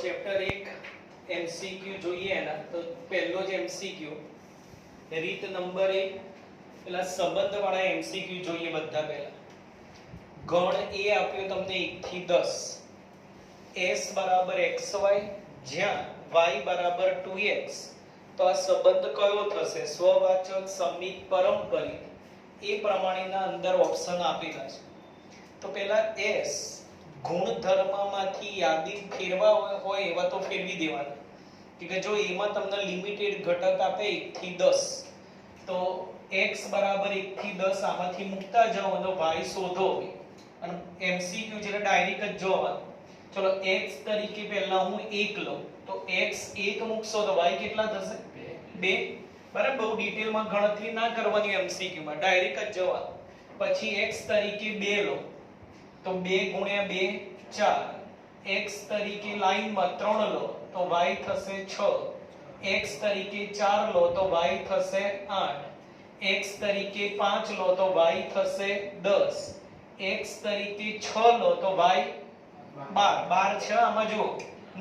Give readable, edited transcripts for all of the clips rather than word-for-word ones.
Chapter 1 MCQ જોઈએ એના તો પહેલો જ એમસીક્યુ રીત નંબર 1 પેલા સંબંધ વાળા એમસીક્યુ જોઈએ બધા પહેલા. ગણ એ આપ્યો તમને 1 થી 10 s બરાબર xy જ્યાં y બરાબર 2x તો આ સંબંધ કયો થશે? સ્વવાચક, સમિત, પરંપરિત એ પ્રમાણેના અંદર ઓપ્શન આપેલા છે. તો પહેલા s ગુણધર્મમાંથી યાદી ફેરવા હોય એવા તો ફેરવી દેવાના કે જો એમાં તમને લિમિટેડ ઘટક આપે 1 થી 10 તો x બરાબર 1 થી 10 આમાંથી મુકતા જાઓ અને y શોધો અને MCQ જેને ડાયરેક્ટ જ જોવાનું. ચલો x તરીકે પહેલા હું 1 લઉં તો x 1 મૂકશો તો y કેટલા થશે? 2. બરાબર, બહુ ડિટેલમાં ગણતરી ના કરવાની MCQ માં, ડાયરેક્ટ જ જવાનું. પછી x તરીકે 2 લો તો 2 ગુણ્યા 2 4. x તરીકે લાઈનમાં 3 લો તો y થશે 6. x તરીકે 4 લો તો y થશે 8. x તરીકે 5 લો તો y થશે 10. x તરીકે 6 લો તો y 12. 12 છે આમાં જો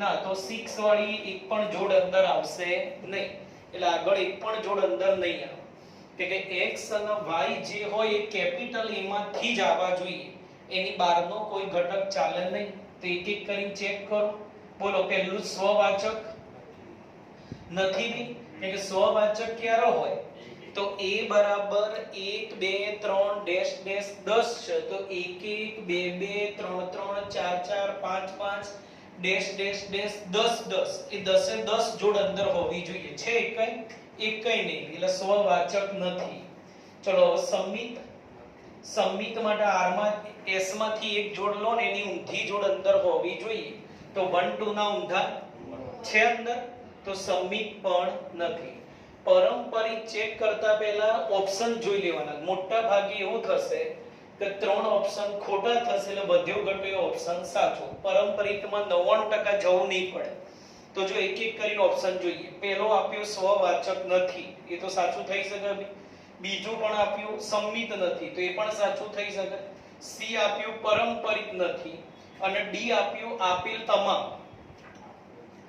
ના તો 6 વાળી એક પણ જોડ અંદર આવશે નહીં, એટલે આગળ એક પણ જોડ અંદર નહીં આવે કે x અને y જે હોય એ કેપિટલ A માંથી જ આવવા જોઈએ, એની બહારનો કોઈ ઘટક ચાલે નહીં. તો એક એક કરીને ચેક કરો. બોલો પહેલું સ્વવાચક નથી બી કે સ્વવાચક ક્યારે હોય તો a બરાબર 1 2 3 ડેશ ડેશ 10 છે તો 1 1 2 2 3 3 4 4 5 5 ડેશ ડેશ ડેશ 10 10 એ 10 એ 10 જોડ અંદર હોવી જોઈએ. છે એકઈ નહીં, એટલે સ્વવાચક નથી. ચલો સમિત. સમિત માટે r માં s માંથી એક જોડ લો ને એની ઊંધી જોડ અંદર હોવી જોઈએ તો 1 2 ના ઊંધા છે અંદર તો સમિત પણ નથી. પરંપરિત ચેક કરતા પહેલા ઓપ્શન જોઈ લેવાના. મોટા ભાગે એવું થશે કે 3 ઓપ્શન ખોટા થશે એટલે બધો ઘટે ઓપ્શન સાચો. પરંપરિતમાં 99% જવું નહીં પડે. તો જો એક એક કરીને ઓપ્શન જોઈએ. પહેલો આપ્યો સ્વવાચક નથી, એ તો સાચું થઈ શકે. બીજું પણ આપ્યું સમિત નથી તો એ પણ સાચું થઈ શકે. સી આપ્યું પરંપરિત નથી અને ડી આપ્યું આપેલ તમામ.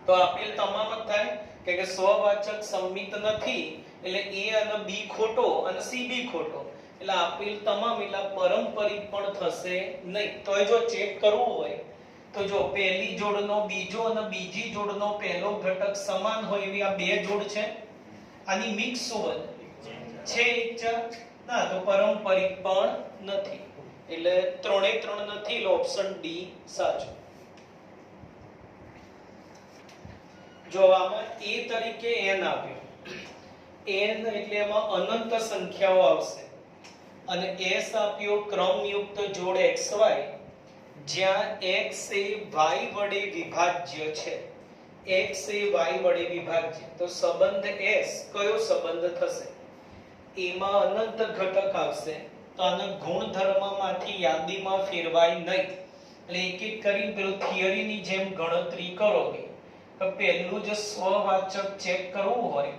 તો આપેલ તમામ જ થાય કે સ્વવાચક સમિત નથી એટલે A અને B ખોટો અને C B ખોટો, એટલે આપેલ તમામ એટલે પરંપરિત પણ થશે નહીં. તો એ જો ચેક કરવું હોય તો જો પહેલી જોડનો બીજો અને બીજી જોડનો પહેલો ઘટક સમાન હોય એવી આ બે જોડ છે, આની મિક્સ શું છે? એક છે ના તો પરંપરિત પણ નથી, એટલે 3 એ 3 નથી, એટલે ઓપ્શન ડી સાચો. જો આમાં a તરીકે n આપ્યો, n એટલે એમાં અનંત સંખ્યાઓ આવશે અને s આપ્યો ક્રમયુક્ત જોડ xy જ્યાં x એ y વડે વિભાજ્ય છે. x એ y વડે વિભાજ્ય તો સંબંધ s કયો સંબંધ થશે? એમાં અનંત ઘટક આવશે તો આને ગુણધર્મમાંથી યાદીમાં ફેરવાય નહીં, એટલે એક એક કરીને પેલું થિયરીની જેમ ગણતરી કરો. તો પહેલું જો સ્વવાચક ચેક કરવું હોય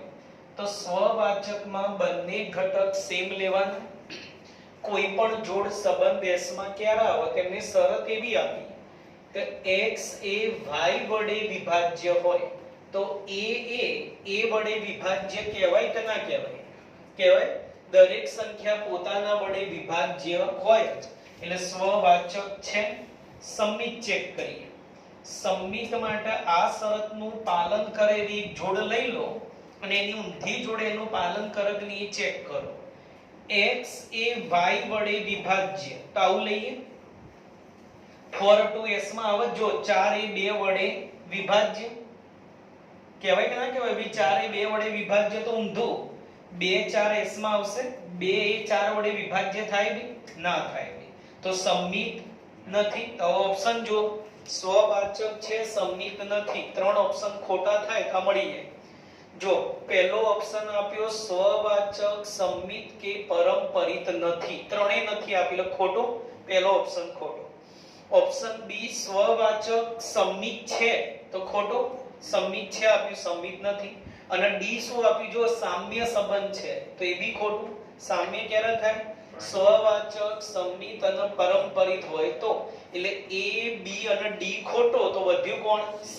તો સ્વવાચકમાં બંને ઘટક સેમ લેવાના. કોઈ પણ જોડ સંબંધ s માં ક્યારે આવે તેમને શરત એવી આપી કે x એ y વડે વિભાજ્ય હોય તો a વડે વિભાજ્ય કહેવાય કે ના કહેવાય? કહેવાય. દરેક સંખ્યા પોતાના વડે વિભાજ્ય હોય એટલે સ્વવાચક છે. સમિત ચેક કરીએ. સમિત માટે આ શરતનું પાલન કરે એવી જોડ લઈ લો અને એની ઊંધી જોડે એનું પાલન કરે કે નહીં ચેક કરો. x એ y વડે વિભાજ્ય તો આવું લઈએ 4 to s માં આવે જો 4 એ 2 વડે વિભાજ્ય કહેવાય કે ના કહેવાય? ભાઈ 4 એ 2 વડે વિભાજ્ય તો ઊંધું 2 4 s માં આવશે. 2 એ 4 વડે વિભાજ્ય થાય બી ના થાય, તો સમિત નથી. તો ઓપ્શન જો સ્વવાચક છે સમિત નથી, 3 ઓપ્શન ખોટા થાય તો મળી જાય. જો પહેલો ઓપ્શન આપ્યો સ્વવાચક સમિત કે પરંપરિત નથી, 3 નથી આપેલો ખોટો, પહેલો ઓપ્શન ખોટો. ઓપ્શન બી સ્વવાચક સમિત છે તો ખોટો, સમિત છે આપ્યું સમિત નથી. અને ડી શું આપ્યું? જો સામ્ય સંબંધ છે તો એ બી ખોટું. સામ્ય ક્યારે થાય? સ્વવાચક સંમિત અને પરંપરિત હોય તો એટલે A B અને D ખોટો તો વધ્યું કોણ C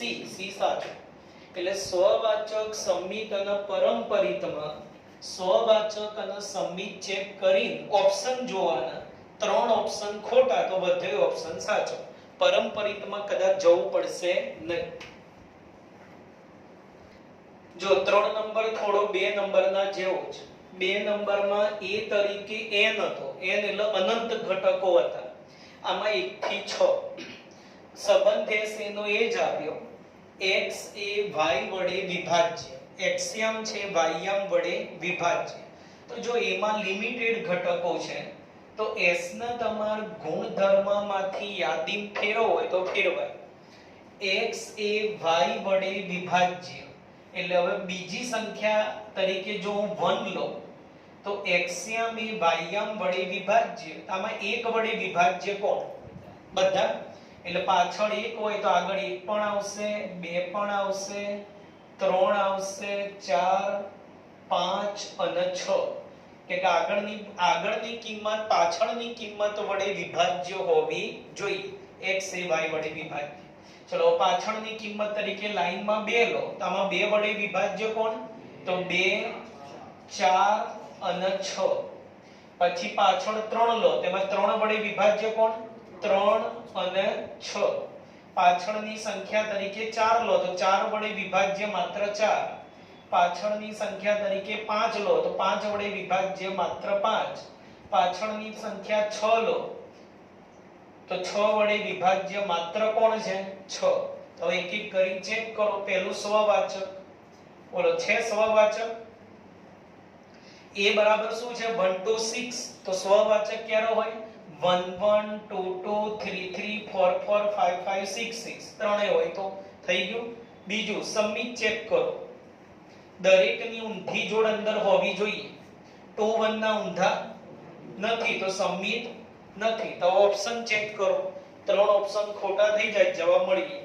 સાચું એટલે સ્વવાચક સંમિત અને પરંપરિતમાં સ્વવાચક અને સંમિત ચેક કરીને ઓપ્શન જોવાના ત્રણ ઓપ્શન ખોટા તો વધ્યો ઓપ્શન સાચો પરંપરિતમાં કદાચ જવું પડશે નહીં જો 3 નંબર થોડો 2 નંબરના જેવો છે 2 નંબરમાં A તરીકે n હતો n એટલે અનંત ઘટકો હતા આમાં 1 થી 6 સંબંધ S એનો એ જ આપ્યો x એ y વડે વિભાજ્ય એક્સિયમ છે વાયમ વડે વિભાજ્ય તો જો એમાં લિમિટેડ ઘટકો છે તો s ના તમાર ગુણધર્મમાંથી યાદી ફેરવો હોય તો ફેરવાય x એ y વડે વિભાજ્ય એટલે હવે બીજી સંખ્યા તરીકે જો હું 1 લઉં તો એક્સિયમ એ વાયમ વડે વિભાજ્ય આમાં 1 વડે વિભાજ્ય કોણ બધા એટલે પાછળ 1 હોય તો આગળ 1 પણ આવશે 2 પણ આવશે 3 આવશે 4 5 અને 6 કે આગળની કિંમત પાછળની કિંમત વડે વિભાજ્ય હોવી જોઈએ x એ y વડે વિભાજ્ય ચલો પાછળની કિંમત તરીકે લાઈનમાં 2 લો તો આમાં 2 વડે વિભાજ્ય કોણ તો 2 4 અને 6 પછી પાછળ 3 લો તેમાં 3 વડે વિભાજ્ય કોણ 3 અને 6 પાછળની સંખ્યા તરીકે 4 લો તો 4 વડે વિભાજ્ય માત્ર 4 પાછળની સંખ્યા તરીકે 5 લો તો 5 વડે વિભાજ્ય માત્ર 5 પાછળની સંખ્યા 6 લો તો 6 વડે વિભાજ્ય માત્ર કોણ છે 6 તો એક એક કરી ચેક કરો પહેલું સ્વવાચક બોલો છે સ્વવાચક a બરાબર શું છે 1 2 6 તો સ્વવાચક ક્યારે હોય 1 1 2 2 3 3 4 4 5 5 6 6 ત્રણે હોય તો થઈ ગયું બીજું સંમિત ચેક કરો દરેકની ઊંધી જોડ અંદર હોવી જોઈએ 2 1 ના ઊંધા નથી તો સંમિત નથી તો ઓપ્શન ચેક કરો ત્રણ ઓપ્શન ખોટા થઈ જાય જવાબ મળી ગયો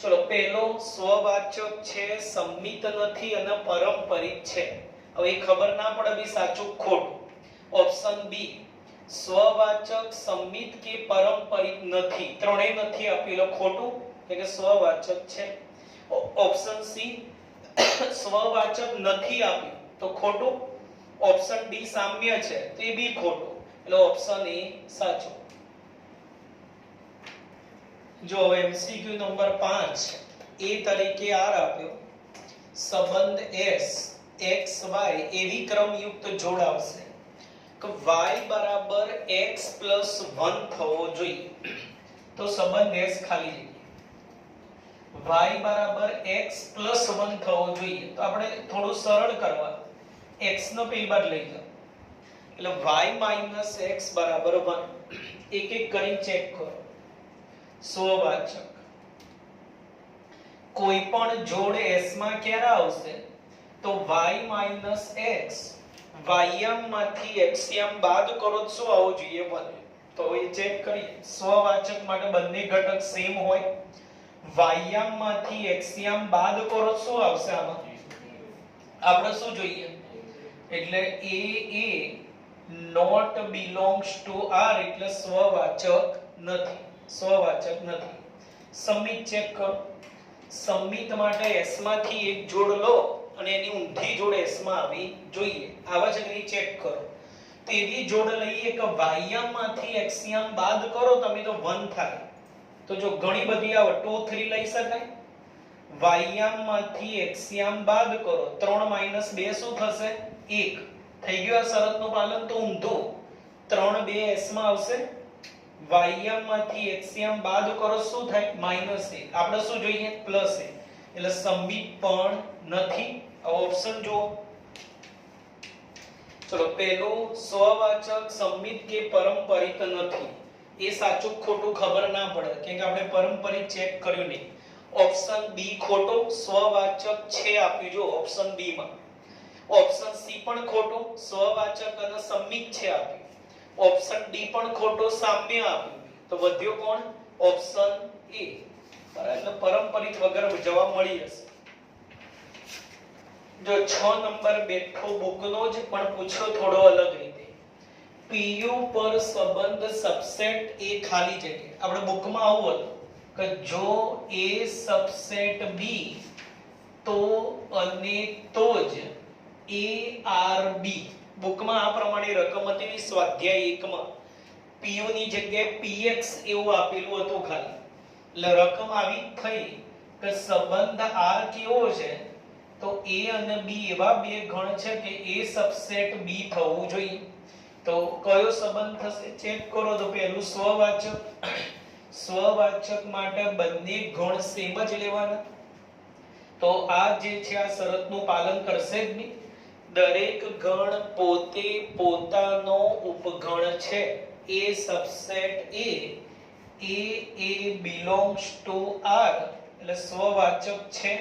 ચલો પહેલો સ્વવાચક છે સંમિત નથી અને પરંપરિત છે હવે ખબર ના પડે બી સાચું ખોટું ઓપ્શન બી સ્વવાચક સંમિત કે પરંપરિત નથી ત્રણેય નથી આપેલો ખોટું એટલે કે સ્વવાચક છે ઓપ્શન સી સ્વવાચક નથી આપ્યું તો ખોટું ઓપ્શન ડી સામ્ય છે તે બી ખોટું એટલે ઓપ્શન એ સાચો જો હવે એમસીક્યુ નંબર 5 એ તરીકે આર આપ્યો સંબંધ s x y એવી ક્રમયુક્ત જોડ આવશે કે y બરાબર x + 1 થવો જોઈએ તો સંબંધ s ખાલી જગ્યા y બરાબર x + 1 થવો જોઈએ તો આપણે થોડું સરળ કરવા x નો પેલી બાદ લઈ લો એટલે y - x બરાબર 1 એક એક કરી ચેક કરો સ્વવાચક કોઈ પણ જોડ s માં ક્યારે આવશે તો y - x વાયમ માંથી એક્સિયમ બાદ કરો તો શું આવવું જોઈએ 1 તો એ ચેક કરીએ સ્વવાચક માટે બંને ઘટક સેમ હોય વાયમ માંથી એક્સિયમ બાદ કરો શું આવશે આમાં આપણે શું જોઈએ એટલે a not belongs to r એટલે સ્વવાચક નથી સંમિત ચેક કરો સંમિત માટે s માંથી એક જોડ લો અને એની ઊંધી જોડ s માં આવી જોઈએ આવા જ રીતે ચેક કરો તો એવી જોડ લઈએ કે વાયમ માંથી એક્સિયમ બાદ કરો તમે તો 1 થાય તો જો ઘણી બધી આવે 2 3 લઈ શકાય વાયમ માંથી એક્સિયમ બાદ કરો 3 - 2 શું થશે 1 થઈ ગયું આ શરતનું પાલન તો ઊંધું 3 2 s માં આવશે વાયમ માંથી એક્સિયમ બાદ કરો શું થાય -1 આપણે શું જોઈએ +1 એટલે સંમિત પણ નથી ઓપ્શન જો ચલો પહેલું સ્વવાચક સંમિત કે પરંપરિત નથી એ સાચું ખોટું ખબર ના પડે કેમ કે આપણે પરંપરિત ચેક કર્યું નહીં ઓપ્શન બી ખોટો સ્વવાચક છે આપ્યું જો ઓપ્શન બી માં ઓપ્શન સી પણ ખોટો સ્વવાચક અને સંમિત છે આપ્યું ઓપ્શન ડી પણ ખોટો સામ્ય આપ્યું તો વધ્યો કોણ ઓપ્શન એ એટલે પરંપરિત વગર જવાબ મળી જશે જો 6 નંબર બેઠો બુકનો જ પણ પૂછો થોડો અલગ રીતે PU પર સંબંધ સબસેટ A ખાલી જગ્યા. આપણે બુકમાં આવું હતું કે જો A સબસેટ B તો અને તો જ ARB. બુકમાં આ પ્રમાણે રકમ હતી સ્વાધ્યાય 1 માં PU ની જગ્યાએ PX એવું આપેલું હતું ખાલી. એટલે રકમ આવી થઈ કે સંબંધ R કેવો છે તો A અને B એવા બે ગણ છે કે A સબસેટ B થવું જોઈએ. તો કયો સંબંધ થશે ચેક કરો. તો પહેલું સ્વવાચક. સ્વવાચક માટે બંને ગણ સેમ જ લેવાના. તો આ જે છે આ શરતનું પાલન કરશે જ નહીં. દરેક ગણ પોતે પોતાનો ઉપગણ છે. A subset A belongs to R એટલે સ્વવાચક છે.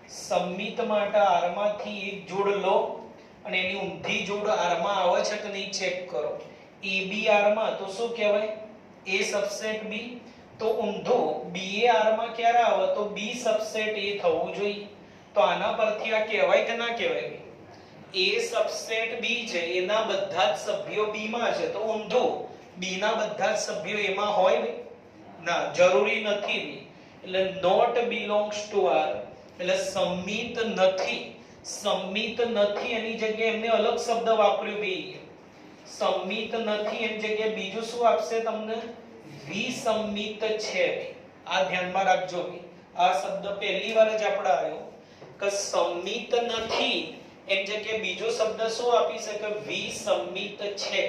સંમિત માટે R માંથી એક જોડ લો અને એની ઊંધી જોડ R માં આવે છે કે નહીં ચેક કરો. AB R માં તો શું કહેવાય A સબસેટ B. તો ઊંધો BA R માં ક્યારે આવે તો B સબસેટ A થવું જોઈએ. તો આના પરથી આ કહેવાય કે ના કહેવાય A સબસેટ B છે એના બધા જ સભ્યો B માં છે તો ઊંધો B ના બધા જ સભ્યો એમાં હોય ને ના જરૂરી નથી. એટલે not belongs to R એટલે સંમિત નથી. સંમિત નથી એની જગ્યાએ એમને અલગ શબ્દ વાપર્યો બે. સંમિત નથી એની જગ્યાએ બીજું શું આપશે તમને વિસંમિત છે. આ ધ્યાનમાં રાખજો. આ શબ્દ પહેલી વાર જ આપણે આવ્યો કે સંમિત નથી એની જગ્યાએ બીજો શબ્દ શું આપી શકે વિસંમિત છે.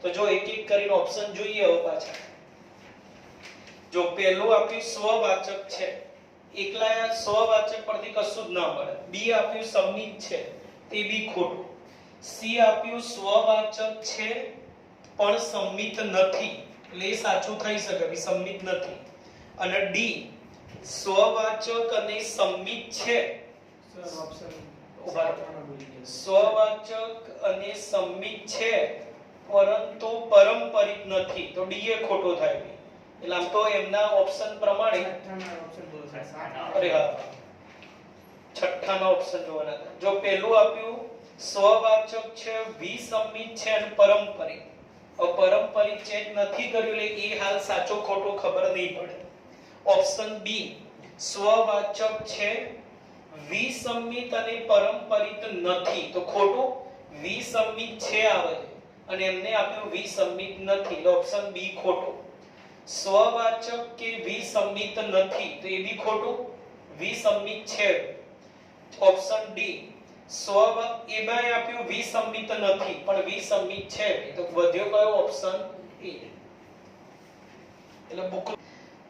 તો જો એક એક કરીને ઓપ્શન જોઈએ હવે પાછા. જો પહેલું આપ્યું સ્વવાચક છે એકલા સ્વવાચક પરથી કશું જ ના મળે. બી આપ્યું સંમિત છે તે બી ખોટું. સી આપ્યું સ્વવાચક છે પણ સંમિત નથી એટલે એ સાચું થઈ શકે સંમિત નથી. અને ડી સ્વવાચક અને સંમિત છે સ્વવાચક અને સંમિત છે પરંતુ પારંપરિક નથી તો ડી એ ખોટો થાય. એટલે આમ તો એમના ઓપ્શન પ્રમાણે અરે હા છઠ્ઠાનો ઓપ્શન જોવાના હતા. જો પહેલું આપ્યું સ્વવાચક છે વિસંમિત છે અને પારંપરિક. પારંપરિક ચેક નથી કર્યું એટલે એ હાલ સાચો ખોટો ખબર નહીં પડે. ઓપ્શન બી સ્વવાચક છે વિસંમિત અને પારંપરિક નથી તો ખોટું. વિસંમિત છે આવે અને એમને આપ્યું વિસંમિત નથી એટલે ઓપ્શન બી ખોટું. સ્વવાચક કે વિસંમિત નથી તો એ બી ખોટું. વિસંમિત છે ઓપ્શન ડી. એમાં આપ્યું વિસંમિત નથી પણ વિસંમિત છે તો વધ્યો કયો ઓપ્શન એ. એટલે બુક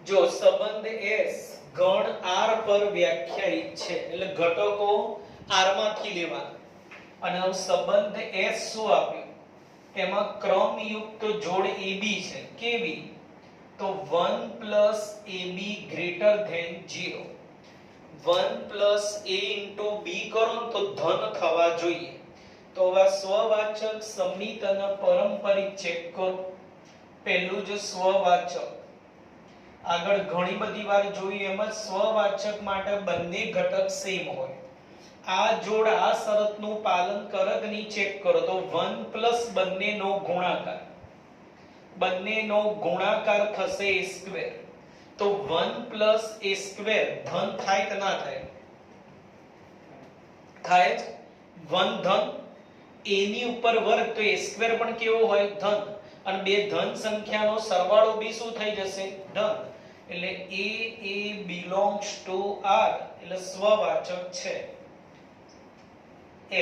જો સંબંધ S ગણ R પર વ્યાખ્યાયિત છે એટલે ઘટકો R માંથી લેવાના. અને સંબંધ S શું આપ્યું તેમાં ક્રમયુક્ત જોડ AB છે કેવી તો 1 + AB greater than 0. 1 + A into B કરો તો ધન થવા જોઈએ. તો હવે સ્વવાચક સંમિત અને પારંપરિક ચેક કરો. પહેલું જો સ્વવાચક આગળ ઘણી બધી વાર જોયું એમ જ સ્વવાચક માટે બંને ઘટક સેમ હોય. આ જોડ આ શરતનું પાલન કરે કે નહીં ચેક કરો. તો 1 + બંનેનો ગુણાકાર. બંનેનો ગુણાકાર થશે a². તો 1 + a² ધન થાય કે ના થાય થાય. 1 ધન a ની ઉપર વર્ગ તો a² પણ કેવો હોય ધન. અને બે ધન સંખ્યાનો સરવાળો બી શું થઈ જશે ધન. એટલે A belongs to R એટલે સ્વવાચક છે.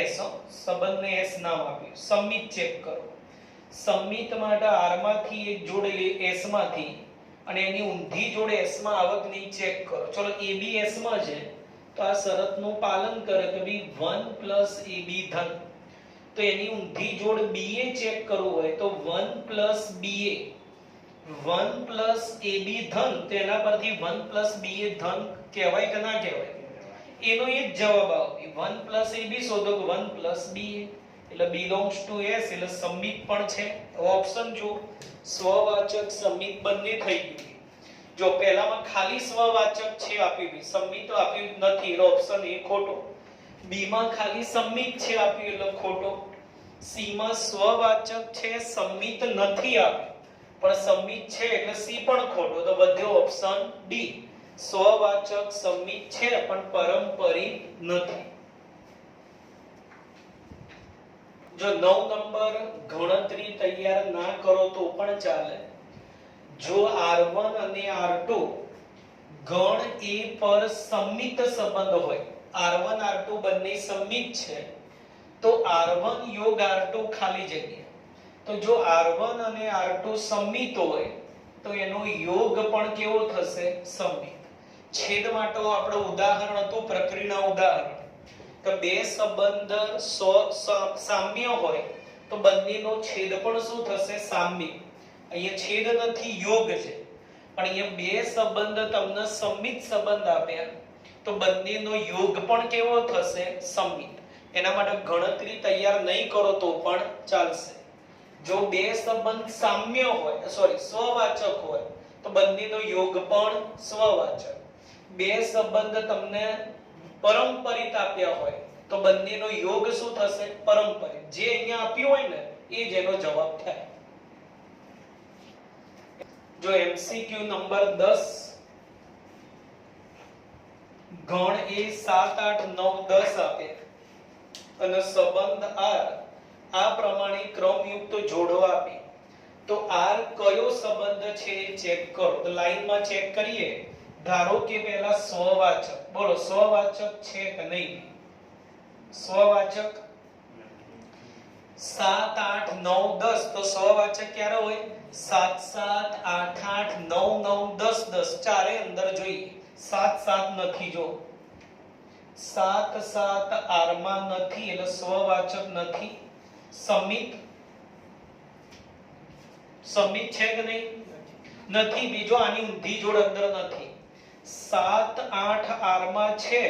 S સંબંધને S નામ આપ્યું. સંમિત ચેક કરો. સંમિત માટે R માંથી એક જોડ લે S માંથી અને એની ઊંધી જોડ S માં આવક નહીં ચેક કરો. ચલો AB S માં છે તો આ શરતનું પાલન કરે કે ભઈ 1 + AB ધન. તો એની ઊંધી જોડ BA ચેક કરવું હોય તો 1 + BA 1 + AB ધન તેના પરથી 1 + BA ધન કહેવાય કે ના કહેવાય. એનો એ જ જવાબ આવે 1 + AB શોધો 1 + BA એટલે belongs to S એટલે સંમિત પણ છે. ઓપ્શન જો સ્વવાચક સંમિત બંને થઈ ગયું. જો પહેલામાં ખાલી સ્વવાચક છે આપ્યું સંમિત આપ્યું નથી એટલે ઓપ્શન એ ખોટો. બી માં ખાલી સંમિત છે આપ્યું એટલે ખોટો. સી માં સ્વવાચક છે, સંમિત નથી આપ્યું, પણ સંમિત છે એટલે સી પણ ખોટો, તો વધ્યો ઓપ્શન ડી. સ્વવાચક સંમિત છે પણ પરંપરિત નથી. જો 9 નંબર ગણતરી તૈયાર ના કરો તો પણ ચાલે. જો R1 અને R2 ગણ A પર સંમિત સંબંધ હોય, R1 R2 બંને સંમિત છે, તો R1 યોગ R2 ખાલી જગ્યા. તો જો R1 અને R2 સંમિત હોય તો એનો યોગ પણ કેવો થશે? સંમિત. છેદ માટે આપણું ઉદાહરણ હતું પ્રક્રિયાના ઉદાહરણ કે બે સંબંધ સામ્ય હોય તો બંનેનો છેદ પણ શું થશે? સામ્ય. અહીંયા છેદ નથી, યોગ છે, પણ અહીંયા બે સંબંધ તમને સંમિત સંબંધ આપ્યા તો બંનેનો યોગ પણ કેવો થશે? સંમિત. એના માટે ગણતરી તૈયાર નહીં કરો તો પણ ચાલશે. જો બે સંબંધ સામ્ય હોય, સ્વવાચક હોય તો બંનેનો યોગ પણ સ્વવાચક. બે સંબંધ તમને પરંપરિત આપ્યા હોય તો બંનેનો યોગ શું થશે? પરંપરિત. જે અહીંયા આપ્યું હોય ને એ જ એનો જવાબ થાય. જો એમસીક્યુ નંબર 10 ગણ એ 7 8 9 10 આપે અને સંબંધ R આ પ્રમાણે ક્રમયુક્ત જોડો આપે તો R કયો સંબંધ છે ચેક કરો. તો લાઈનમાં ચેક કરીએ. ધારો કે પહેલા સ્વવાચક, બોલો સ્વવાચક છે કે નહીં? સ્વવાચક 7 8 9 10 તો સ્વવાચક ક્યારે હોય? 7 7 8 8 9 9 10 10 ચારે અંદર જોઈએ. 7 7 નથી, જો 7 7 R માં નથી એટલે સ્વવાચક નથી. સંમિત છે કે નહીં? નથી. બીજો આની ઊંધી જોડ અંદર નથી. 7 8 R માં છે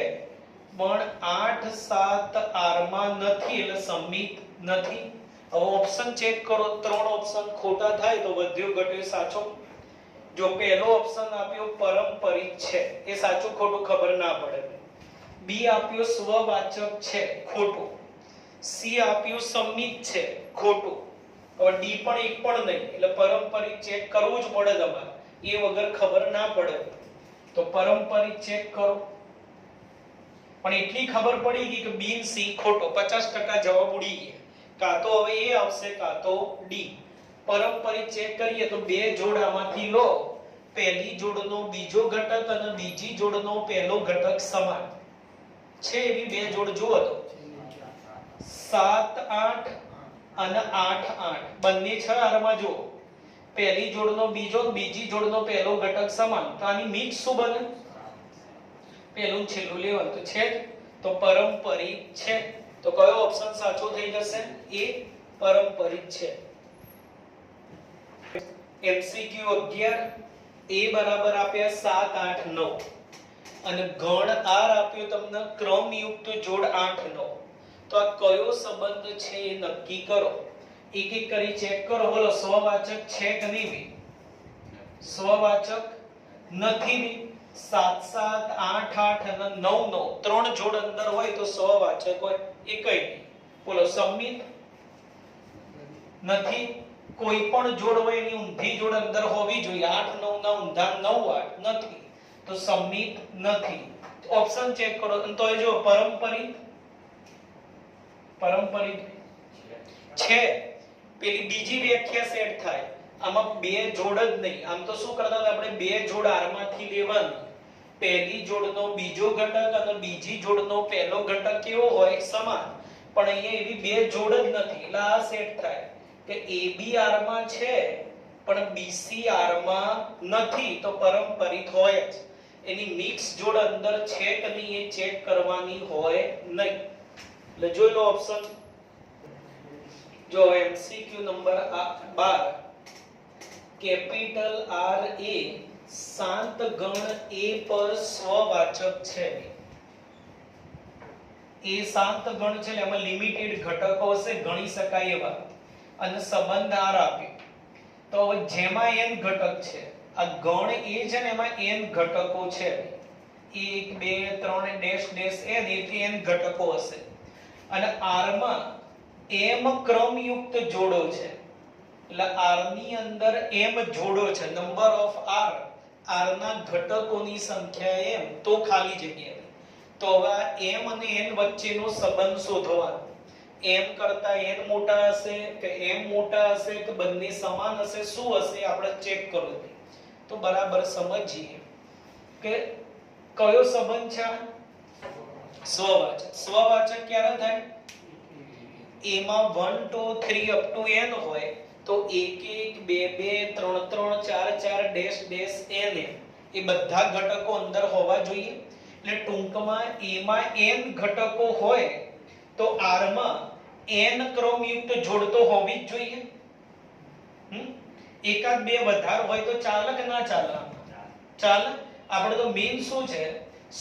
પણ 8 7 R માં નથી એટલે સંમિત નથી. હવે ઓપ્શન ચેક કરો. ત્રણ ઓપ્શન ખોટા થાય તો વધ્યો ઘટ્યો સાચો. જો પહેલો ઓપ્શન આપ્યો પરંપરિત છે, એ સાચું ખોટું ખબર ના પડે. બી આપ્યો સ્વવાચક છે, ખોટું. સી આપ્યું સંમિત છે, ખોટું. હવે ડી પણ એક પણ નહીં એટલે પરંપરિત ચેક કરવું જ પડે તમારે. એ વગર ખબર ના પડે તો પરંપરિત ચેક કરો. પણ એટલી ખબર પડી ગઈ કે બી સી ખોટો, 50% જવાબ ઉડી ગયા. કાં તો હવે એ આવશે કાં તો ડી. પરંપરિત ચેક કરીએ તો બે જોડ આમાંથી લો. પહેલી જોડનો બીજો ઘટક અને બીજી જોડનો પહેલો ઘટક સમાન છે એવી બે જોડ જુઓ તો 7 8 અને 8 8 બંને છે આરમાં જુઓ. પહેલી જોડનો બીજો, બીજી જોડનો પહેલો ઘટક સમાન, તો આની મિક્સ શું બને? પહેલું છેલ્લું લેવાનું તો છે તો પરંપરિત છે. તો કયો ઓપ્શન સાચો થઈ જશે? એ પરંપરિત છે. MCQ 11 એ બરાબર આપ્યા 7 8 9 અને ગણ R આપ્યો તમને ક્રમયુક્ત જોડ 8 9. તો આ કયો સંબંધ છે એ નક્કી કરો. એક એક કરી ચેક કરો. બોલો સ્વવાચક છે કે નહીં? સ્વવાચક નથી. 7 7 8 8 અને 9 9 ત્રણ જોડ અંદર હોય તો સ્વવાચક હોય. એકય નહીં. બોલો સંમિત નથી. કોઈ પણ જોડ હોય એની ઊંધી જોડ અંદર હોવી જોઈએ. 8 9 ના ઊંધા 9 8 નથી તો સંમિત નથી. ઓપ્શન ચેક કરો. તો એ જો પરંપરિત છે. પેલી બીજી વ્યાખ્યા સેટ થાય. આમાં બે જોડ જ નહીં. આમ તો શું કરતા હતા આપણે? બે જોડ R માંથી લેવાનું. પહેલી જોડનો બીજો ઘટક અને બીજી જોડનો પહેલો ઘટક કેવો હોય? સમાન. પણ અહીંયા એવી બે જોડ જ નથી એટલે આ સેટ થાય કે AB R માં છે પણ BC R માં નથી તો પરંપરિત હોય જ. એની મિક્સ જોડ અંદર છે કે નહીં એ ચેક કરવાની હોય નહીં. એટલે જોઈ લો ઓપ્શન. જો MCQ નંબર 12 કેપિટલ R એ શાંત ગણ A પર સ્વવાચક છે. એ શાંત ગણ છે એટલે એમાં લિમિટેડ ઘટકો હશે, ગણી શકાય એવા, અને સંબંધ R આપ્યો. તો જેમાં n ઘટક છે, આ ગણ A છે ને એમાં n ઘટકો છે. 1 2 3 ડેશ ડેશ n એટલે n ઘટકો હશે. અને R માં m ક્રમયુક્ત જોડો છે, એટલે r ની અંદર m જોડો છે, નંબર ઓફ r, r ના ઘટકોની સંખ્યા m, તો ખાલી જગ્યા. તો હવે m અને n વચ્ચેનો સંબંધ શોધવાનો. m કરતા n મોટા હશે કે m મોટા હશે કે બંને સમાન હશે, શું હશે આપણે ચેક કરવું. તો બરાબર સમજીએ કે કયો સંબંધ છે. સ્વવાચક. સ્વવાચક ક્યારે થાય? એમાં 1 2 3 અપ ટુ n હોય તો 1 1 2 2 3 3 4 4 ડેશ ડેશ n એ બધા ઘટકો અંદર હોવા જોઈએ. એટલે ટૂંકમાં એમાં n ઘટકો હોય તો r માં n ક્રમયુક્ત જોડતો હોવી જ જોઈએ. એકાદ બે વધારે હોય તો ચાલે કે ના ચાલે? ચાલે. આપણે તો મેઈન શું છે,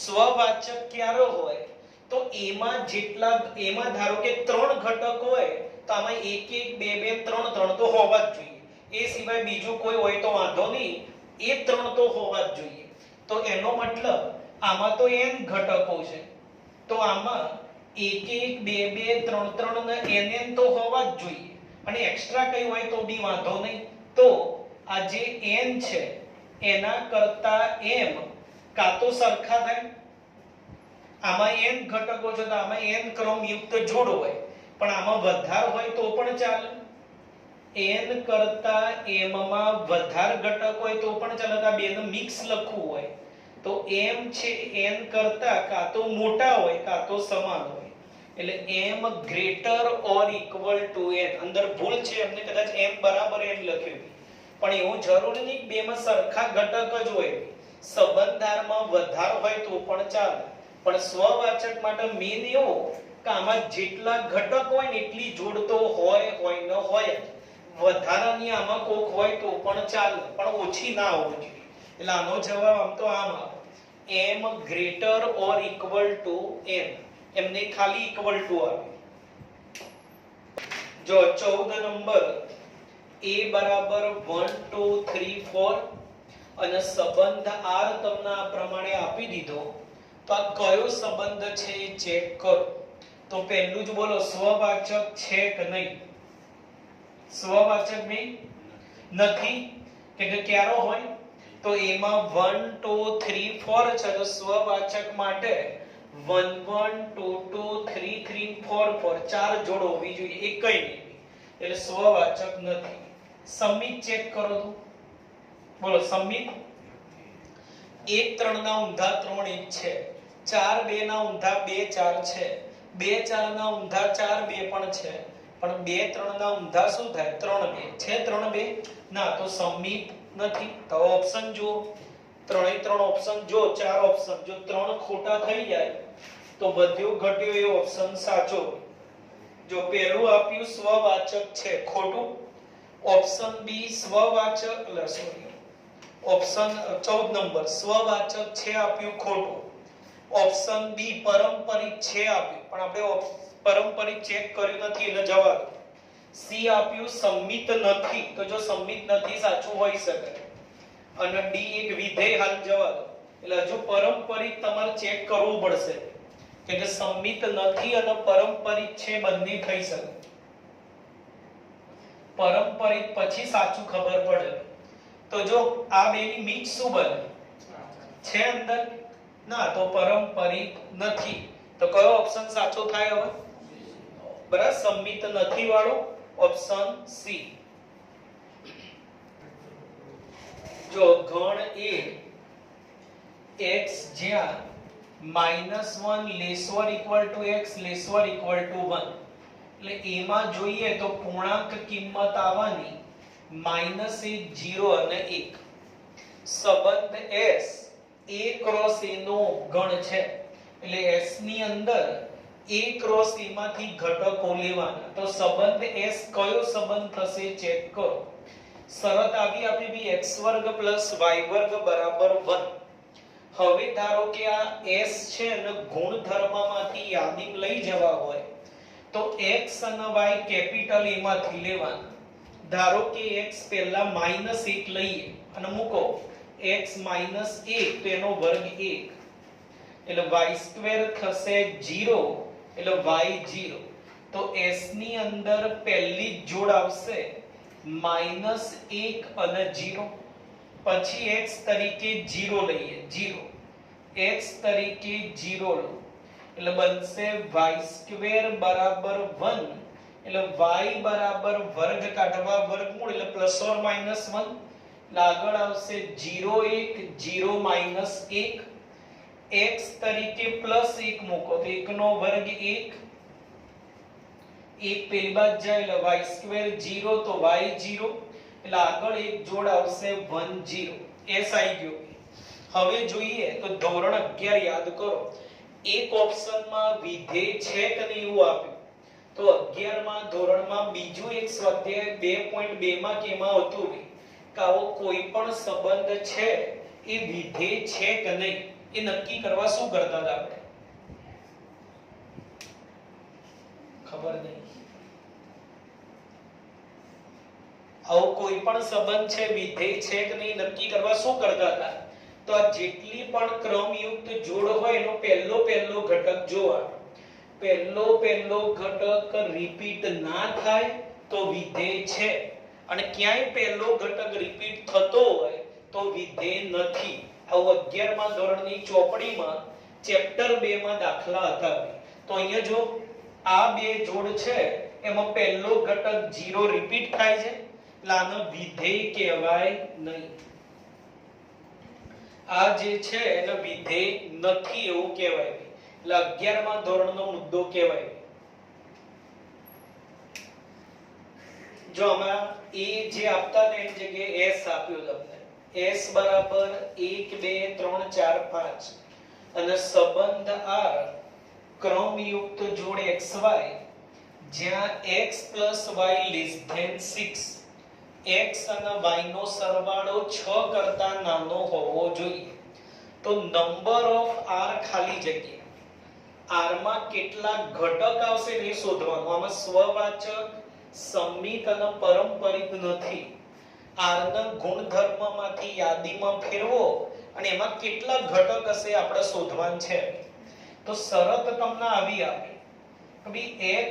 સ્વવાચક ક્યારે હોય તો એમાં ધારો કે 3 ઘટક હોય તો આમાં 1 1 2 2 3 3 તો હોવા જ જોઈએ. એ સિવાય બીજું કોઈ હોય તો વાંધો નહીં, એ 3 તો હોવા જ જોઈએ. તો એનો મતલબ આમાં તો n ઘટકો છે, તો આમાં 1 1 2 2 3 3 ને n તો હોવા જ જોઈએ, અને એક્સ્ટ્રા કઈ હોય તો બી વાંધો નહીં. તો આ જે n છે એના કરતા m કાં તો સરખા થાય. આમાં n ઘટકો છે તો આમાં n ક્રમયુક્ત જોડ હોય, પણ આમાં વધારે હોય તો પણ ચાલે. n કરતા m માં વધારે ઘટક હોય તો પણ ચાલે. આ બેનું મિક્સ લખવું હોય તો m છે n કરતા કાં તો મોટા હોય કાં તો સમાન હોય. એટલે m ગ્રેટર ઓર ઇક્વલ ટુ n. અંદર ભૂલ છે, એમને કદાચ m બરાબર n લખ્યું, પણ એવું જરૂરી નહીં બેમાં સરખા ઘટક જ હોય. સંબંધારમાં વધારે હોય તો પણ ચાલે, પણ સ્વવાચક માટે મેન એવું કે આમાં જેટલા ઘટક હોય ને એટલી જોડતો હોય ન હોય. વધારાની આમાં કોક હોય તો પણ ચાલે, પણ ઓછી ના હોવી જોઈએ. એટલે આનો જવાબ આમ તો આમ આવે, m ગ્રેટર ઓર ઇક્વલ ટુ n. એમને ખાલી ઇક્વલ ટુ આવે. જો 14 નંબર a બરાબર 1 2 3 4 અને સંબંધ r તમને આ પ્રમાણે આપી દીધો, તો આ કયો સંબંધ છે એ ચેક કરો. તો પહેલું જ બોલો, સ્વવાચક છે કે નહીં? સ્વવાચક નહીં, નથી. કે ક્યારે હોય તો એમાં 1 2 3 4 છે, તો સ્વવાચક માટે 1 1 2 2 3 3 4 4 ચાર જોડ હોવી જોઈએ, એકય નહીં. એટલે સ્વવાચક નથી. સમિત ચેક કરો તો બોલો, સમિત 1 3 ના ઊંધા 3 1 છે, 4 2 ના ઊંધા 2 4 છે, 2 4 ના ઊંધા 4 2 પણ છે, પણ 2 3 ના ઊંધા શું થાય? 3 2 છે. 3 2 ના, તો સમિત નથી. તો ઓપ્શન જુઓ, 3 3 ઓપ્શન જો, 4 ઓપ્શન જો 3 ખોટા થઈ જાય તો વધ્યો ઘટ્યો એ ઓપ્શન સાચો. જો પહેલું આપ્યું સ્વવાચક છે, ખોટું. ઓપ્શન બી સ્વવાચક, ઓપ્શન 14 નંબર સ્વવાચક છે આપ્યું, ખોટું. ઓપ્શન બી પારંપરિક છે આપ્યું, પણ આપણે પારંપરિક ચેક કર્યું નથી એટલે જવાબ. સી આપ્યું સમિત નથી, તો જો સમિત નથી સાચું હોઈ શકે. અને ડી એક વિધેય હાલ જવાબ. એટલે હજુ પારંપરિક તમારે ચેક કરવું પડશે કે સમિત નથી અને પારંપરિક છે, બંને થઈ શકે. પારંપરિક પછી સાચું ખબર પડે. તો જો આ બેની મિક્સ શું બને છે અંદર? ના, તો પારંપરિક નથી. તો કયો ઓપ્શન સાચો થાય હવે? બરાબર, સમિત નથી વાળો ઓપ્શન સી. જો ગણ a x જ્યાં -1 less or equal to x less or equal to 1, એટલે એમાં જોઈએ તો પૂર્ણાંક કિંમત આવવાની -1 0 અને 1. સંબંધ s a ક્રોસ a નો ગણ છે, એટલે s ની અંદર a ક્રોસ a માંથી ઘટકો લેવાના. તો સંબંધ s કયો સંબંધ થશે ચેક કરો. શરત આવી આપી બી x વર્ગ પ્લસ y વર્ગ બરાબર 1. હવે ધારો કે આ s છે અને ગુણધર્મમાંથી યાદી લઈ જવા હોય તો x અને y કેપિટલ a માંથી લેવાના. ધારો કે x પહેલા -1 લઈએ અને મૂકો x -1 તો એનો વર્ગ 1, એટલે y² થશે 0, એટલે y 0. તો s ની અંદર પહેલી જ જોડ આવશે -1 અને 0, પછી x તરીકે 0 લઈએ, 0 x તરીકે 0 લો એટલે બનશે y² બરાબર 1, એટલે y બરાબર વર્ગ કાઢવા વર્ગમૂળ એટલે ±1, એટલે આગળ આવશે 0 1 0 -1, x તરીકે +1 મૂકો તો 1 નો વર્ગ 1, 1 પેલી બાદ જાય એટલે y² 0 તો y 0, એટલે આગળ એક જોડ આવશે 1 0, s આવી ગયો। હવે જોઈએ તો ધોરણ 11 યાદ કરો, એક ઓપ્શનમાં વિધેય છે કે નહીં એવું આપ્યું, તો 11મા ધોરણમાં બીજું એક સ્વાધ્યાય 2.2 માં કેમાં હતું કે આવો કોઈ પણ સંબંધ છે એ વિધેય છે કે નહીં એ નક્કી કરવા શું કરતા હતા આપણે, ખબર નહીં, આવો કોઈ પણ સંબંધ છે વિધેય છે કે નહીં નક્કી કરવા શું કરતા હતા, તો આ જેટલી પણ ક્રમયુક્ત જોડ હોય એનો પહેલો ઘટક જોવાનો, પહેલો ઘટક રિપીટ ના થાય તો વિધેય છે, અને ક્યાંય પહેલો ઘટક રિપીટ થતો હોય તો વિધેય નથી। આવું 11મા ધોરણની ચોપડીમાં ચેપ્ટર 2 માં દાખલા હતા, તો અહીંયા જો આ બે જોડ છે એમાં પહેલો ઘટક 0 રિપીટ થાય છે એટલે આનો વિધેય કહેવાય નહીં, આ જે છે એને વિધેય નથી એવું કહેવાય, એટલે 11મા ધોરણનો મુદ્દો કહેવાય। જો આમાં એ જે આપતા ને એની જગ્યાએ s આપ્યું તમને, s બરાબર 1 2 3 4 5 અને સંબંધ r ક્રમયુક્ત જોડ xy જ્યાં x y <6, x અને y નો સરવાળો 6 કરતા નાનો હોવો જોઈએ, તો નંબર ઓફ r ખાલી જગ્યા r માં કેટલા ઘટક આવશે એ શોધવાનું, આમાં સ્વવાચક સંમિત અને પરંપરિત નથી, r ના ગુણધર્મમાંથી યાદીમાં ફેરવો અને એમાં કેટલા ઘટક હશે આપણે શોધવાનું છે, તો શરત તમને આવી આપી કે ભાઈ x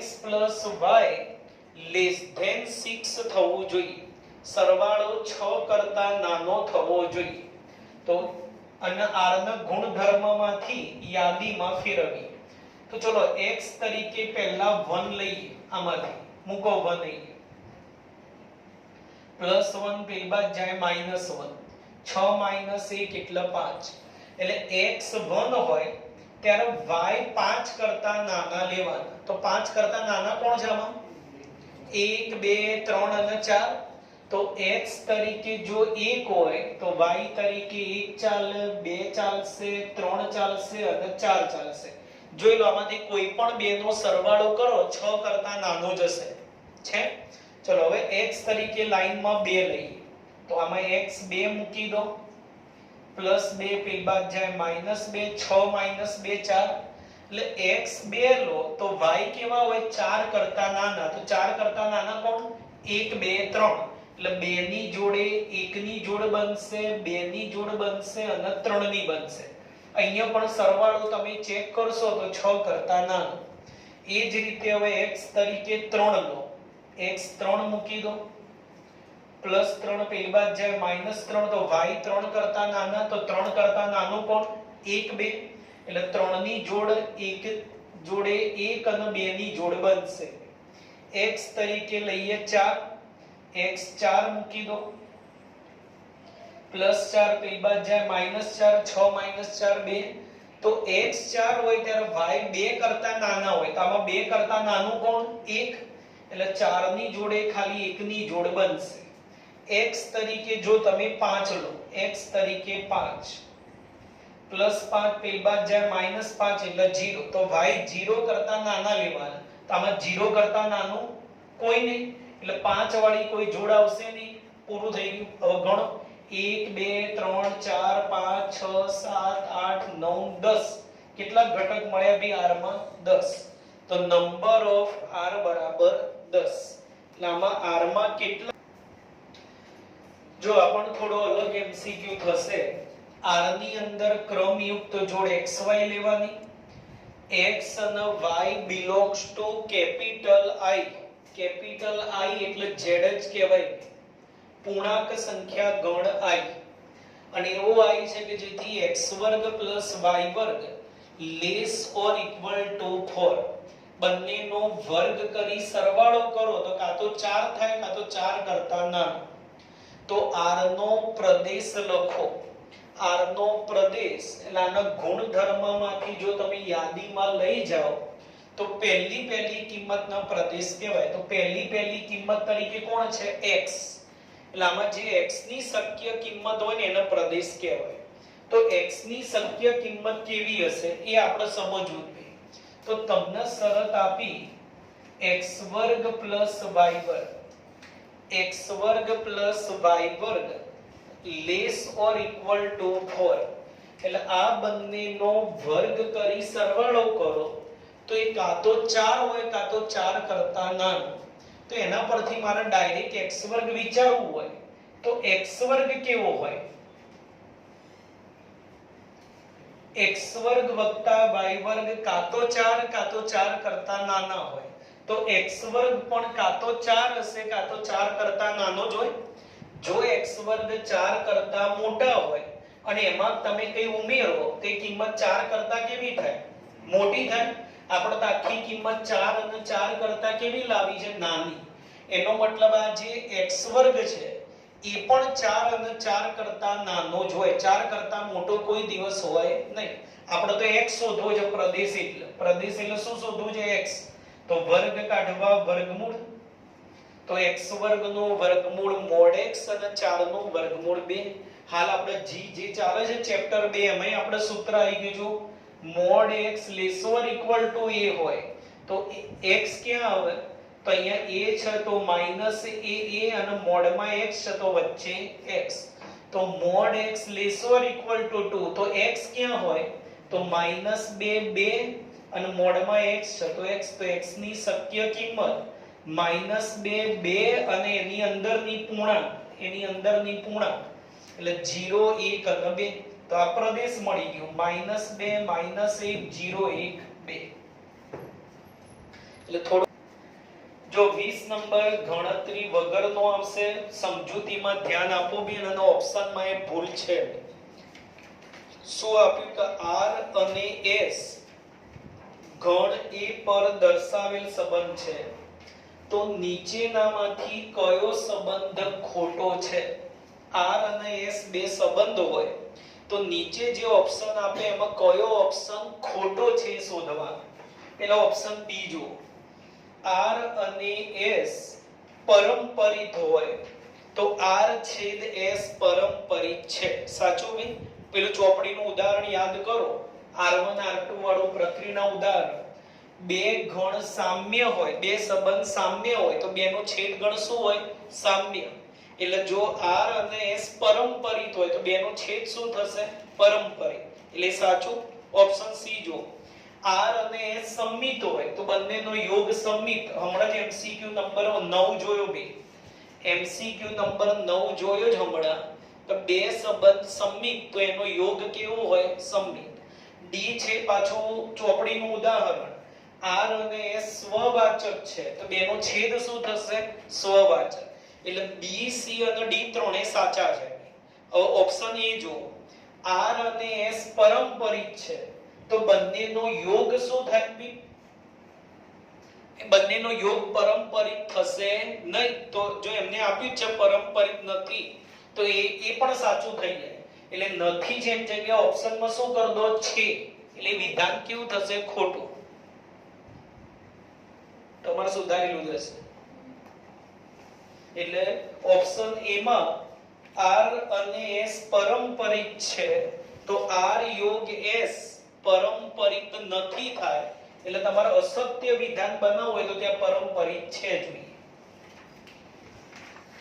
y <6 થવું જોઈએ, સરવાળો 6 કરતા નાનો થવો જોઈએ, તો અને r ના ગુણધર્મમાંથી યાદીમાં ફેરવીએ, તો ચલો x તરીકે પહેલા 1 લઈએ, આમાંથી મૂકો 1 લઈએ, +1 પેલી બાદ જાય -1, 6 - 1 એટલે 5, એટલે x 1 હોય ત્યારે y 5 કરતા નાના લેવાના, તો 5 કરતા નાના કોણ છે આમાં 1 2 3 અને 4, તો x તરીકે જો 1 હોય તો y તરીકે 1 ચાલે, 2 ચાલશે, 3 ચાલશે અને 4 ચાલશે, જોઈ લો આમાંથી કોઈ પણ બે નો સરવાળો કરો 6 કરતા નાનો જ હશે છે। ચલો હવે x તરીકે લાઈનમાં 2 લઈએ, તો આમાં x 2 મૂકી દો, +2 પેલી બાદ જાય -2, 6 - 2 4, એટલે x 2 લો તો y કેવા હોય 4 કરતા નાના, તો 4 કરતા નાના કોણ 1 2 3, એટલે 2 ની જોડે 1 ની જોડ બનશે, 2 ની જોડ બનશે અને 3 ની બનશે, અહીંયા પણ સરવાળો તમે ચેક કરશો તો 6 કરતા નાનો, એ જ રીતે હવે x તરીકે 3 લો, x 3 મૂકી દો, +3 પેલી બાદ જાય -3, તો y 3 કરતા નાના, તો 3 કરતા નાનું કોણ 1 2, એટલે 3 ની જોડ 1 જોડે 1 અને 2 ની જોડ બનશે, x તરીકે લઈએ 4, x 4 મૂકી દો, +4 પેલી બાદ જાય -4, 6 - 4 2, તો x 4 હોય ત્યારે y 2 કરતા નાના હોય, તો આમાં 2 કરતા નાનું કોણ 1, એટલે 4 ની જોડે ખાલી 1 ની જોડ બનશે, x તરીકે જો તમે 5 લો, x તરીકે 5, +5 પેલી બાદ જાય -5 એટલે 0, તો y 0 કરતા નાના લેવાના, તો આમાં 0 કરતા નાનું કોઈ નહીં, એટલે 5 વાળી કોઈ જોડ આવશે નહીં, પૂરું થઈ ગયું। હવે ગણો 1 2 3 4 5 6 7 8 9 10, કેટલા ઘટક મળ્યા ભી r માં 10, તો નંબર ઓફ r બરાબર 10, એટલે આમાં r માં કેટલા, જો આપણ થોડો અલગ MCQ થશે, r ની અંદર ક્રમયુક્ત જોડ xy લેવાની, x અને y belongs to capital I. Capital I એટલે z જ કહેવાય, પૂર્ણાંક સંખ્યા ગણ I. અને એવો I છે કે જેથી x વર્ગ પ્લસ y વર્ગ લેસ ઓર ઇક્વલ ટુ 4, બંનેનો વર્ગ કરી સરવાળો કરો તો કાં તો 4 થાય કાં તો 4 કરતા નાનો. તો r નો પ્રદેશ લખો. r નો પ્રદેશ એટલે આના ગુણધર્મમાંથી જો તમે યાદીમાં લઈ જાઓ તો પહેલી કિંમતનો પ્રદેશ કહેવાય. તો પહેલી કિંમત તરીકે કોણ છે? x. એટલે આમાં જે x ની શક્ય કિંમત હોય ને એનો પ્રદેશ કહેવાય. તો x ની શક્ય કિંમત કેવી હશે એ આપણે સમજવું જોઈએ. તો તમને શરત આપી x વર્ગ પ્લસ y વર્ગ, x વર્ગ પ્લસ y વર્ગ લેસ ઓર ઇક્વલ ટુ 4, એટલે આ બંનેનો વર્ગ કરી સરવાળો કરો તો એ કાં તો 4 હોય કાં તો 4 કરતા નાનો. તો એના પરથી મારે ડાયરેક્ટ x વર્ગ વિચારવું હોય તો x વર્ગ કેવો હોય? x વર્ગ વત્તા y વર્ગ કાં તો 4 કરતા નાના હોય. તો x વર્ગ પણ કાં તો 4 હશે કાં તો 4 કરતા નાનો જ હોય. જો x વર્ગ 4 કરતા મોટા હોય અને એમાં તમે કઈ ઉમેરો તો એ કિંમત 4 કરતા કેવી થાય? મોટી થાય. આપણે તો આખી કિંમત 4 અને 4 કરતા કેવી લાવી છે? નાની. એનો મતલબ આ જે x વર્ગ છે એ પણ 4 અને 4 કરતા નાનો જ હોય, 4 કરતા મોટો કોઈ દિવસ હોય નહીં. આપણે તો x શોધવો છે, પ્રદેશ એટલે શું શોધવું છે? x. તો વર્ગ કાઢવા વર્ગમૂળ. તો x વર્ગ નું વર્ગમૂળ mod x અને 4 નું વર્ગમૂળ 2. હાલ આપણે જે ચાલે છે ચેપ્ટર 2 એમાં આપણે સૂત્ર આવી ગયું છે mod x less or equal to a હોય તો x ક્યાં આવે? તો અહીંયા a છે તો માઈનસ a અને મોડ માં x છે તો વચ્ચે x. તો mod x less or equal to 2 તો x ક્યાં હોય? તો માઈનસ 2 અને મોડ માં x છે તો x. તો x ની શક્ય કિંમત માઈનસ 2 અને એની અંદરની પૂર્ણાંક એટલે 0 1 અને 2. તો આ પ્રદેશ મળી ગયો -2 -1 0 1 2. એટલે થોડું જો 20 નંબર ગણતરી વગરનો આવશે, સમજૂતીમાં ધ્યાન આપો બેન. અને ઓપ્શનમાં એ ભૂલ છે. શું આપ્યું કે r અને s ગણ a પર દર્શાવેલ સંબંધ છે તો નીચેનામાંથી કયો સંબંધ ખોટો છે? r અને s બે સંબંધ હોય તો નીચે જે ઓપ્શન આપે એમાં કયો ઓપ્શન ખોટો છે શોધવાનો. પેલા ઓપ્શન બી જો, r અને s પરંપરિત હોય તો r છેદ s પરંપરિત છે. સાચું ભાઈ? પેલું ચોપડીનું ઉદાહરણ યાદ કરો, r1 r2 વાળું પ્રક્રિયાના ઉદાહરણ. બે ગણ સામ્ય હોય, બે સંબંધ સામ્ય હોય તો બેનો છેદ ગણ શું હોય? સામ્ય. એટલે જો r અને s પરંપરિત હોય તો બેનો છેદ શું થશે? પરંપરિત. એટલે સાચું ઓપ્શન સી જો. r અને s સમમિત હોય તો બંનેનો યોગ સમમિત. હમણાં જ MCQ નંબર 9 જોયો બે, MCQ નંબર 9 જોયો જ હમણાં. તો બે સંબંધ સમમિત તો એનો યોગ કેવો હોય? સમમિત. ડી છે પાછું ચોપડીનું ઉદાહરણ, r અને s સ્વવાચક છે તો બેનો છેદ શું થશે? સ્વવાચક. એટલે બી સી અને ડી ત્રણે સાચા છે. હવે ઓપ્શન એ જો, r અને s પરંપરિત છે તો બંનેનો યોગ શું થાય બી? બંનેનો યોગ પરંપરિત થશે નહીં. તો જો એમને આપ્યું છે પરંપરિત નથી તો એ પણ સાચું થઈ જાય. એટલે નથી જેમ જગ્યા ઓપ્શનમાં શું કરી દો? છે. એટલે વિધાન કેવું થશે? ખોટું. તમારે સુધારેલું જશે. એટલે ઓપ્શન એ માં r અને s પરંપરિત છે તો r યોગ s પરંપરિત નથી થાય. એટલે તમારે અસત્ય વિધાન બનાવવું હોય તો ત્યાં પરંપરિત છે જોઈએ.